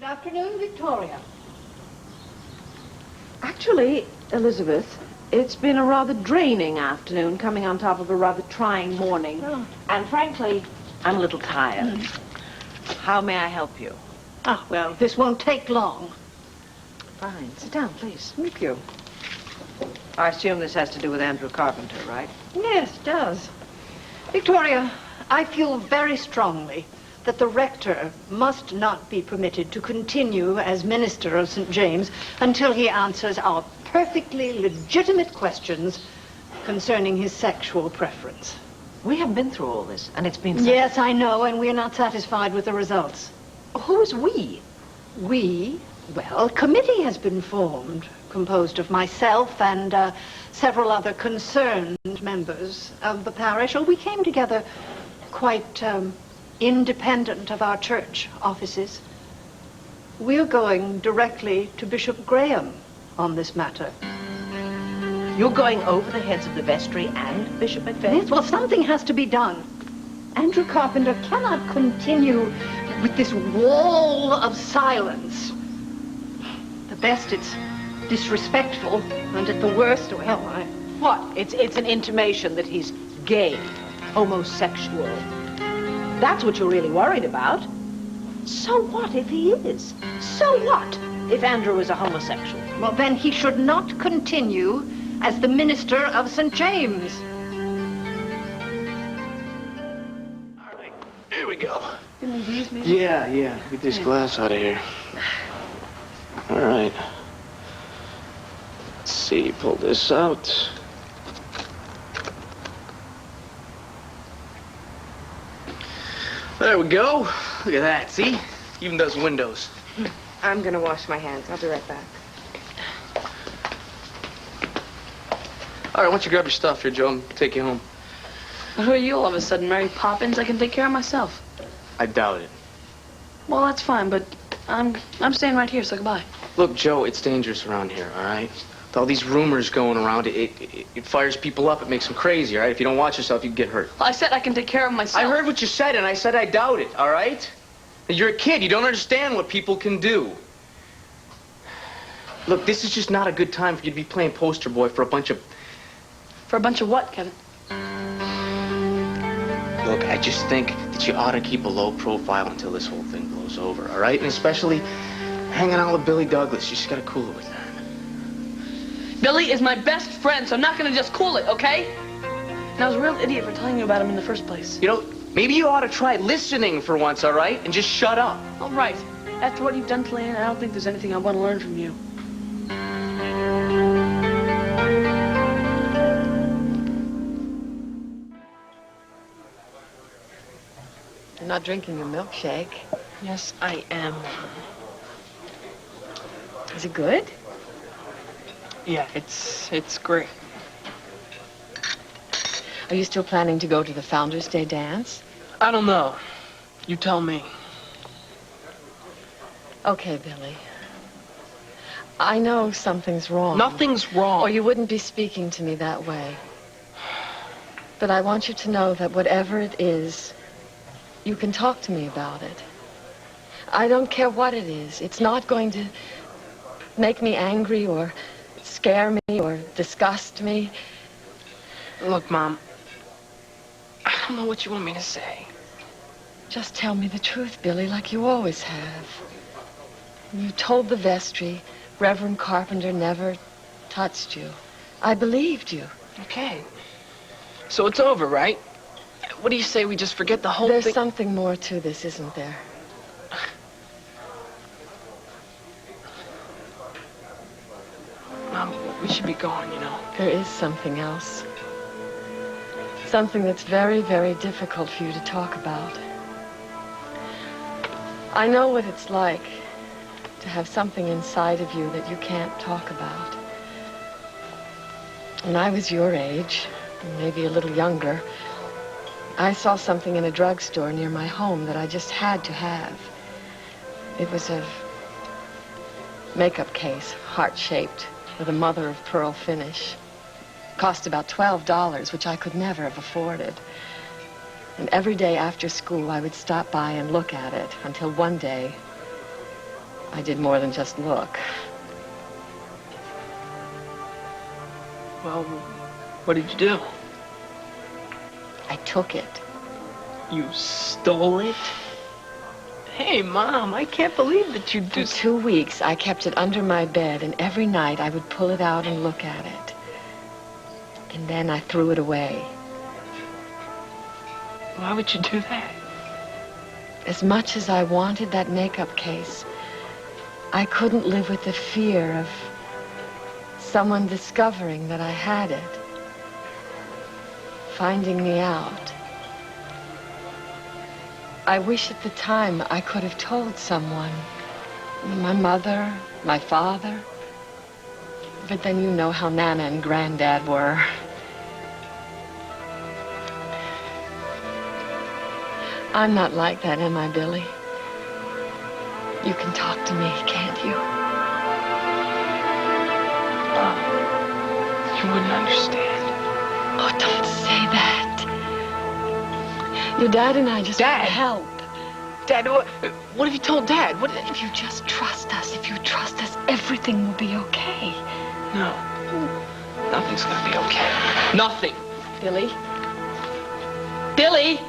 Good afternoon, Victoria. Actually, Elizabeth, it's been a rather draining afternoon coming on top of a rather trying morning. Oh. And frankly, I'm a little tired. How may I help you? Ah, well, this won't take long. Fine. Sit down, please. Thank you. I assume this has to do with Andrew Carpenter, right? Yes, it does. Victoria, I feel very strongly that the rector must not be permitted to continue as minister of St. James until he answers our perfectly legitimate questions concerning his sexual preference. We have been through all this, and it's been... Yes, I know, and we're not satisfied with the results. Who is we? We? Well, a committee has been formed, composed of myself and several other concerned members of the parish. Oh, we came together quite independent of our church offices. We're going directly to Bishop Graham on this matter. You're going over the heads of the vestry and Bishop McVeigh? Yes, well, something has to be done. Andrew Carpenter cannot continue with this wall of silence. At best, it's disrespectful, and at the worst, well, What? It's an intimation that he's gay, homosexual. That's what you're really worried about. So what if he is? So what if Andrew is a homosexual? Well, then he should not continue as the minister of St. James. All right, here we go. These, maybe? Yeah, get this glass out of here. All right. Let's see, pull this out. There we go. Look at that, see? Even does windows. I'm gonna wash my hands. I'll be right back. All right, why don't you grab your stuff here, Joe, and take you home? Who are you all of a sudden, Mary Poppins? I can take care of myself. I doubt it. Well, that's fine, but I'm staying right here, so goodbye. Look, Joe, it's dangerous around here, all right? With all these rumors going around, it fires people up. It makes them crazy, all right? If you don't watch yourself, you can get hurt. Well, I said I can take care of myself. I heard what you said, and I said I doubt it, all right? You're a kid. You don't understand what people can do. Look, this is just not a good time for you to be playing poster boy for a bunch of... For a bunch of what, Kevin? Look, I just think that you ought to keep a low profile until this whole thing blows over, all right? And especially hanging out with Billy Douglas. You just got to cool it with that. Billy is my best friend, so I'm not gonna just cool it, okay? And I was a real idiot for telling you about him in the first place. You know, maybe you ought to try listening for once, all right? And just shut up. All right. After what you've done to Leanne, I don't think there's anything I want to learn from you. You're not drinking your milkshake. Yes, I am. Is it good? Yeah, it's great. Are you still planning to go to the Founders Day dance? I don't know. You tell me. Okay, Billy. I know something's wrong. Nothing's wrong. Or you wouldn't be speaking to me that way. But I want you to know that whatever it is, you can talk to me about it. I don't care what it is. It's not going to make me angry or scare me or disgust me. Look, Mom, I don't know what you want me to say. Just tell me the truth, Billy, like you always have. You told the vestry Reverend Carpenter never touched you. I believed you. Okay. So it's over, right? What do you say we just forget the whole thing? There's something more to this, isn't there? Mom, we should be going, you know. There is something else. Something that's very, very difficult for you to talk about. I know what it's like to have something inside of you that you can't talk about. When I was your age, maybe a little younger, I saw something in a drugstore near my home that I just had to have. It was a makeup case, heart-shaped, with a mother-of-pearl finish. Cost about $12, which I could never have afforded. And every day after school, I would stop by and look at it until one day, I did more than just look. Well, what did you do? I took it. You stole it? Hey, Mom, I can't believe that you For just... 2 weeks, I kept it under my bed, and every night I would pull it out and look at it. And then I threw it away. Why would you do that? As much as I wanted that makeup case, I couldn't live with the fear of someone discovering that I had it, finding me out. I wish at the time I could have told someone. My mother, my father. But then you know how Nana and Granddad were. I'm not like that, am I, Billy? You can talk to me, can't you? You wouldn't understand. Oh, don't say that. Your dad and I just want to help. Dad, what have you told Dad? What? If you just trust us, everything will be okay. No. Nothing's gonna be okay. Nothing. Billy? Billy!